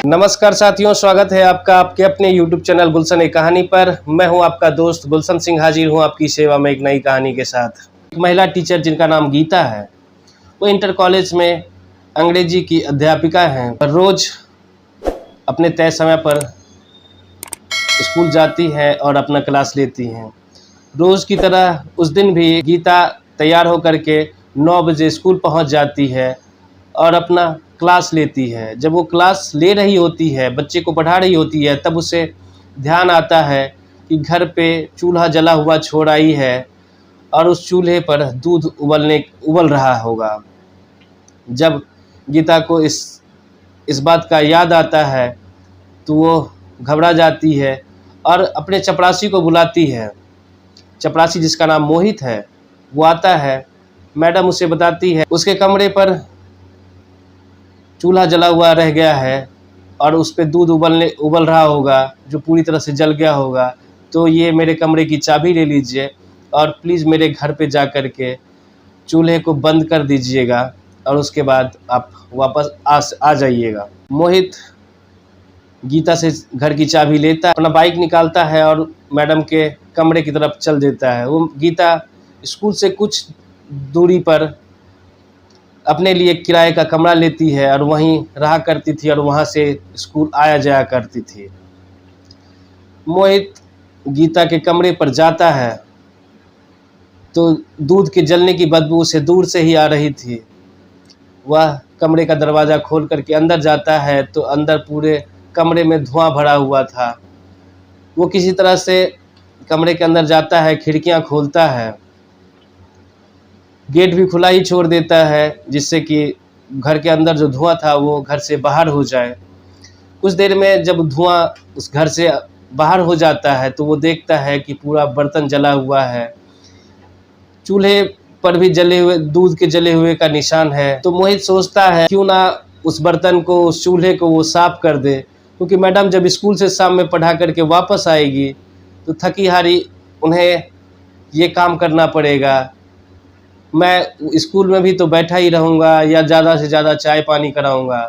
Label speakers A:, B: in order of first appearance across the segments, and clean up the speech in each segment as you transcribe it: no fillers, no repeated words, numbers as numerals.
A: नमस्कार साथियों, स्वागत है आपका आपके अपने YouTube चैनल गुलशन एक कहानी पर। मैं हूं आपका दोस्त गुलशन सिंह, हाजिर हूं आपकी सेवा में एक नई कहानी के साथ। एक महिला टीचर जिनका नाम गीता है, वो इंटर कॉलेज में अंग्रेजी की अध्यापिका हैं। रोज़ अपने तय समय पर स्कूल जाती हैं और अपना क्लास लेती हैं। रोज़ की तरह उस दिन भी गीता तैयार होकर के 9 बजे स्कूल पहुंच जाती है और अपना क्लास लेती है। जब वो क्लास ले रही होती है, बच्चे को पढ़ा रही होती है, तब उसे ध्यान आता है कि घर पे चूल्हा जला हुआ छोड़ आई है और उस चूल्हे पर दूध उबल रहा होगा। जब गीता को इस बात का याद आता है तो वो घबरा जाती है और अपने चपरासी को बुलाती है। चपरासी, जिसका नाम मोहित है, वो आता है। मैडम उसे बताती है उसके कमरे पर चूल्हा जला हुआ रह गया है और उस पे दूध उबल रहा होगा जो पूरी तरह से जल गया होगा। तो ये मेरे कमरे की चाबी ले लीजिए और प्लीज़ मेरे घर पे जा कर के चूल्हे को बंद कर दीजिएगा और उसके बाद आप वापस आ जाइएगा। मोहित गीता से घर की चाबी लेता है, अपना बाइक निकालता है और मैडम के कमरे की तरफ चल देता है। वो गीता स्कूल से कुछ दूरी पर अपने लिए किराए का कमरा लेती है और वहीं रहा करती थी और वहाँ से स्कूल आया जाया करती थी। मोहित गीता के कमरे पर जाता है तो दूध के जलने की बदबू उसे दूर से ही आ रही थी। वह कमरे का दरवाज़ा खोल करके अंदर जाता है तो अंदर पूरे कमरे में धुआं भरा हुआ था। वो किसी तरह से कमरे के अंदर जाता है, खिड़कियां खोलता है, गेट भी खुला ही छोड़ देता है जिससे कि घर के अंदर जो धुआं था वो घर से बाहर हो जाए। कुछ देर में जब धुआं उस घर से बाहर हो जाता है तो वो देखता है कि पूरा बर्तन जला हुआ है, चूल्हे पर भी जले हुए दूध के जले हुए का निशान है। तो मोहित सोचता है क्यों ना उस बर्तन को, उस चूल्हे को वो साफ कर दे, क्योंकि मैडम जब स्कूल से शाम में पढ़ा करके वापस आएगी तो थकी हारी उन्हें ये काम करना पड़ेगा। मैं स्कूल में भी तो बैठा ही रहूँगा या ज़्यादा से ज़्यादा चाय पानी कराऊँगा,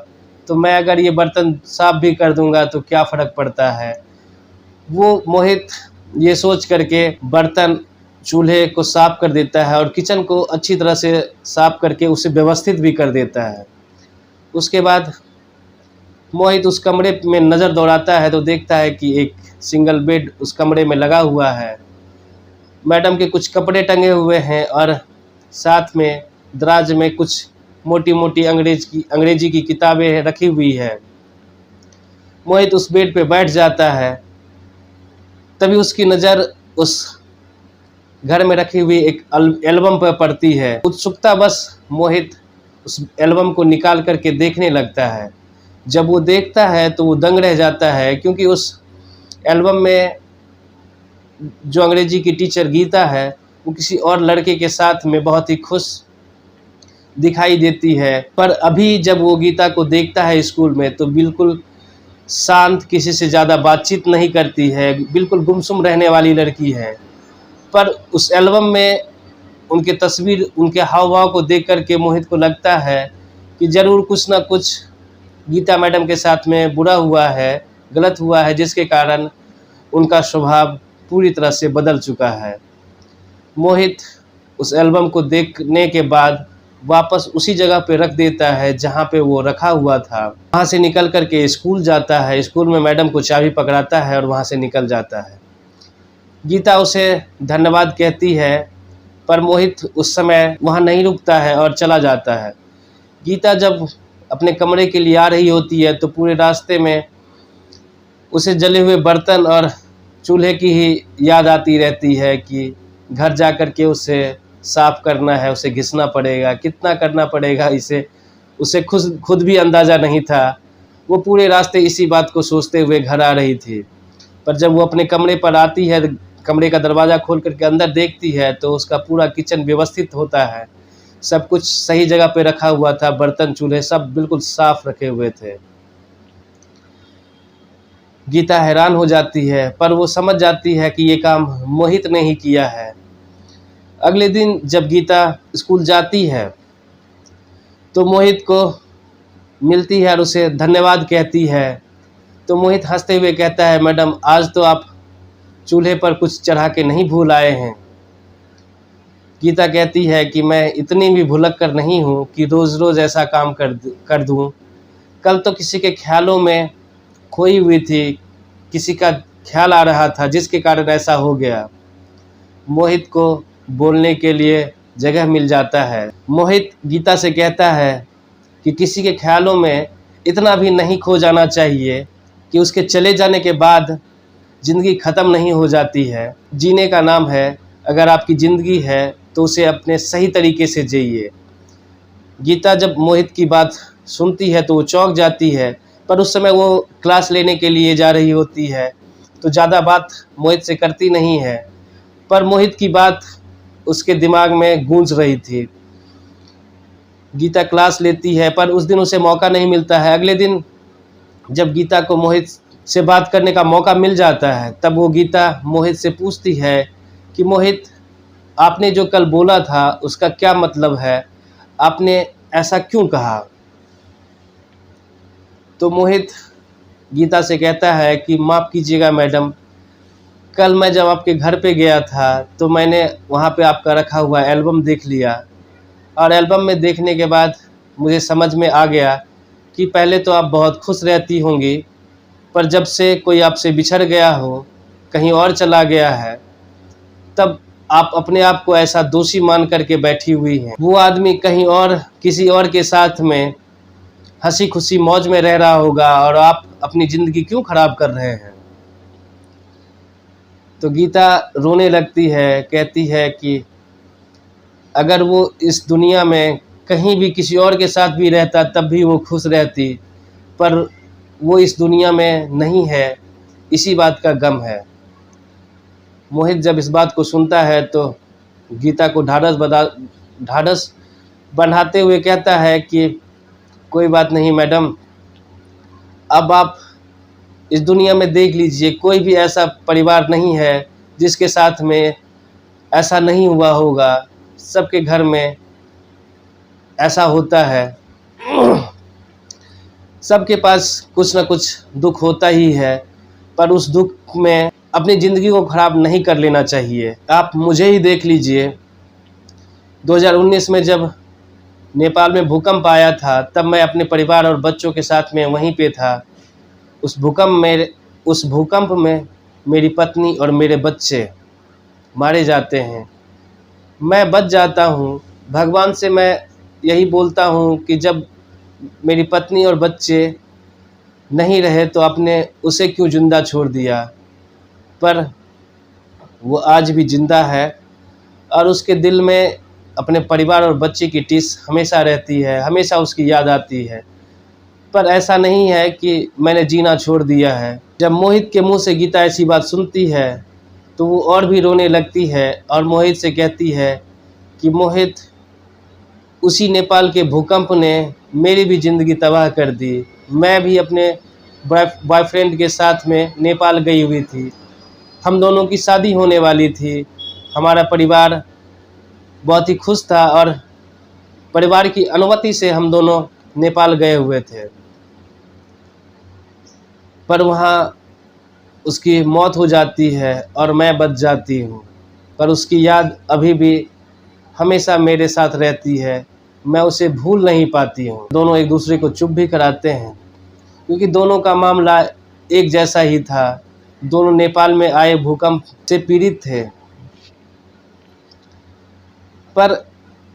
A: तो मैं अगर ये बर्तन साफ भी कर दूँगा तो क्या फ़र्क पड़ता है। वो मोहित ये सोच करके बर्तन चूल्हे को साफ कर देता है और किचन को अच्छी तरह से साफ करके उसे व्यवस्थित भी कर देता है। उसके बाद मोहित उस कमरे में नज़र दौड़ाता है तो देखता है कि एक सिंगल बेड उस कमरे में लगा हुआ है। मैडम के कुछ कपड़े टंगे हुए हैं और साथ में दराज में कुछ मोटी मोटी अंग्रेजी की किताबें रखी हुई है। मोहित उस बेड पे बैठ जाता है। तभी उसकी नज़र उस घर में रखी हुई एक एल्बम पर पड़ती है। उत्सुकता बस मोहित उस एल्बम को निकाल करके देखने लगता है। जब वो देखता है तो वो दंग रह जाता है, क्योंकि उस एल्बम में जो अंग्रेजी की टीचर गीता है वो किसी और लड़के के साथ में बहुत ही खुश दिखाई देती है। पर अभी जब वो गीता को देखता है स्कूल में तो बिल्कुल शांत, किसी से ज़्यादा बातचीत नहीं करती है, बिल्कुल गुमसुम रहने वाली लड़की है। पर उस एल्बम में उनके तस्वीर, उनके हाव भाव को देख कर के मोहित को लगता है कि ज़रूर कुछ ना कुछ गीता मैडम के साथ में बुरा हुआ है, गलत हुआ है, जिसके कारण उनका स्वभाव पूरी तरह से बदल चुका है। मोहित उस एल्बम को देखने के बाद वापस उसी जगह पे रख देता है जहाँ पे वो रखा हुआ था। वहाँ से निकल कर के स्कूल जाता है। स्कूल में मैडम को चाबी पकड़ाता है और वहाँ से निकल जाता है। गीता उसे धन्यवाद कहती है, पर मोहित उस समय वहाँ नहीं रुकता है और चला जाता है। गीता जब अपने कमरे के लिए आ रही होती है तो पूरे रास्ते में उसे जले हुए बर्तन और चूल्हे की ही याद आती रहती है कि घर जा कर के उसे साफ़ करना है, उसे घिसना पड़ेगा, कितना करना पड़ेगा इसे उसे खुद भी अंदाज़ा नहीं था। वो पूरे रास्ते इसी बात को सोचते हुए घर आ रही थी। पर जब वो अपने कमरे पर आती है, कमरे का दरवाज़ा खोल करके अंदर देखती है तो उसका पूरा किचन व्यवस्थित होता है, सब कुछ सही जगह पे रखा हुआ था, बर्तन चूल्हे सब बिल्कुल साफ़ रखे हुए थे। गीता हैरान हो जाती है, पर वो समझ जाती है कि ये काम मोहित ने ही किया है। अगले दिन जब गीता स्कूल जाती है तो मोहित को मिलती है और उसे धन्यवाद कहती है। तो मोहित हंसते हुए कहता है, मैडम आज तो आप चूल्हे पर कुछ चढ़ा के नहीं भूल आए हैं। गीता कहती है कि मैं इतनी भी भुलक्कड़ नहीं हूँ कि रोज़ रोज़ ऐसा काम कर दूँ। कल तो किसी के ख्यालों में खोई हुई थी, किसी का ख्याल आ रहा था जिसके कारण ऐसा हो गया। मोहित को बोलने के लिए जगह मिल जाता है। मोहित गीता से कहता है कि किसी के ख्यालों में इतना भी नहीं खो जाना चाहिए कि उसके चले जाने के बाद ज़िंदगी ख़त्म नहीं हो जाती है। जीने का नाम है, अगर आपकी ज़िंदगी है तो उसे अपने सही तरीके से जिए। गीता जब मोहित की बात सुनती है तो वो चौंक जाती है, पर उस समय वो क्लास लेने के लिए जा रही होती है तो ज़्यादा बात मोहित से करती नहीं है। पर मोहित की बात उसके दिमाग में गूंज रही थी। गीता क्लास लेती है पर उस दिन उसे मौका नहीं मिलता है। अगले दिन जब गीता को मोहित से बात करने का मौका मिल जाता है तब वो गीता मोहित से पूछती है कि मोहित, आपने जो कल बोला था उसका क्या मतलब है, आपने ऐसा क्यों कहा? तो मोहित गीता से कहता है कि माफ़ कीजिएगा मैडम, कल मैं जब आपके घर पे गया था तो मैंने वहाँ पे आपका रखा हुआ एल्बम देख लिया और एल्बम में देखने के बाद मुझे समझ में आ गया कि पहले तो आप बहुत खुश रहती होंगी, पर जब से कोई आपसे बिछड़ गया हो, कहीं और चला गया है, तब आप अपने आप को ऐसा दोषी मान करके बैठी हुई हैं। वो आदमी कहीं और किसी और के साथ में हंसी खुशी मौज में रह रहा होगा और आप अपनी ज़िंदगी क्यों ख़राब कर रहे हैं? तो गीता रोने लगती है, कहती है कि अगर वो इस दुनिया में कहीं भी किसी और के साथ भी रहता तब भी वो खुश रहती, पर वो इस दुनिया में नहीं है, इसी बात का गम है। मोहित जब इस बात को सुनता है तो गीता को ढाढ़स बंधाते हुए कहता है कि कोई बात नहीं मैडम, अब आप इस दुनिया में देख लीजिए, कोई भी ऐसा परिवार नहीं है जिसके साथ में ऐसा नहीं हुआ होगा। सबके घर में ऐसा होता है। सबके पास कुछ न कुछ दुख होता ही है, पर उस दुख में अपनी ज़िंदगी को ख़राब नहीं कर लेना चाहिए। आप मुझे ही देख लीजिए, 2019 में जब नेपाल में भूकंप आया था तब मैं अपने परिवार और बच्चों के साथ में वहीं पे था। उस भूकंप में मेरी पत्नी और मेरे बच्चे मारे जाते हैं। मैं बच जाता हूँ। भगवान से मैं यही बोलता हूँ कि जब मेरी पत्नी और बच्चे नहीं रहे तो आपने उसे क्यों ज़िंदा छोड़ दिया, पर वो आज भी ज़िंदा है और उसके दिल में अपने परिवार और बच्चे की टिस हमेशा रहती है, हमेशा उसकी याद आती है। पर ऐसा नहीं है कि मैंने जीना छोड़ दिया है। जब मोहित के मुंह से गीता ऐसी बात सुनती है तो वो और भी रोने लगती है और मोहित से कहती है कि मोहित, उसी नेपाल के भूकंप ने मेरी भी ज़िंदगी तबाह कर दी। मैं भी अपने बॉयफ्रेंड के साथ में नेपाल गई हुई थी। हम दोनों की शादी होने वाली थी। हमारा परिवार बहुत ही खुश था और परिवार की अनुमति से हम दोनों नेपाल गए हुए थे, पर वहाँ उसकी मौत हो जाती है और मैं बच जाती हूँ। पर उसकी याद अभी भी हमेशा मेरे साथ रहती है, मैं उसे भूल नहीं पाती हूँ। दोनों एक दूसरे को चुप भी कराते हैं क्योंकि दोनों का मामला एक जैसा ही था। दोनों नेपाल में आए भूकंप से पीड़ित थे। पर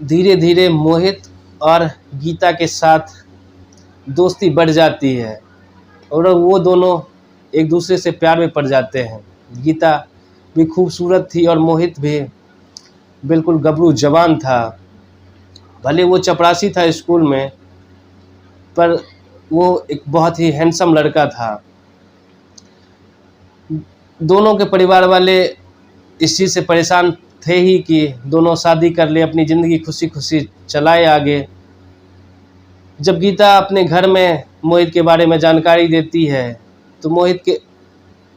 A: धीरे धीरे मोहित और गीता के साथ दोस्ती बढ़ जाती है और वो दोनों एक दूसरे से प्यार में पड़ जाते हैं। गीता भी खूबसूरत थी और मोहित भी बिल्कुल गबरू जवान था। भले वो चपरासी था स्कूल में, पर वो एक बहुत ही हैंडसम लड़का था। दोनों के परिवार वाले इस चीज़ से परेशान थे ही कि दोनों शादी कर ले, अपनी ज़िंदगी खुशी खुशी चलाए आगे। जब गीता अपने घर में मोहित के बारे में जानकारी देती है तो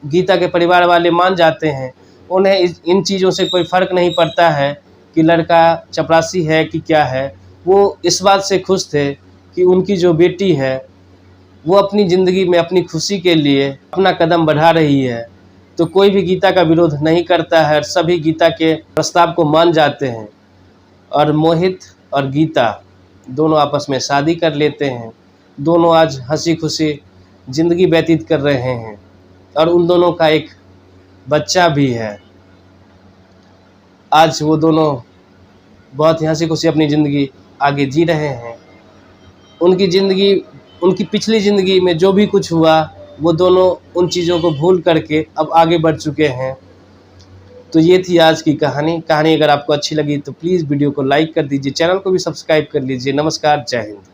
A: गीता के परिवार वाले मान जाते हैं। उन्हें इन चीज़ों से कोई फ़र्क नहीं पड़ता है कि लड़का चपरासी है कि क्या है। वो इस बात से खुश थे कि उनकी जो बेटी है वो अपनी ज़िंदगी में अपनी खुशी के लिए अपना कदम बढ़ा रही है, तो कोई भी गीता का विरोध नहीं करता है और सभी गीता के प्रस्ताव को मान जाते हैं। और मोहित और गीता दोनों आपस में शादी कर लेते हैं। दोनों आज हंसी खुशी ज़िंदगी व्यतीत कर रहे हैं और उन दोनों का एक बच्चा भी है। आज वो दोनों बहुत ही हंसी खुशी अपनी ज़िंदगी आगे जी रहे हैं। उनकी ज़िंदगी, उनकी पिछली ज़िंदगी में जो भी कुछ हुआ वो दोनों उन चीज़ों को भूल करके अब आगे बढ़ चुके हैं। तो ये थी आज की कहानी। अगर आपको अच्छी लगी तो प्लीज़ वीडियो को लाइक कर दीजिए, चैनल को भी सब्सक्राइब कर लीजिए। नमस्कार, जय हिंद।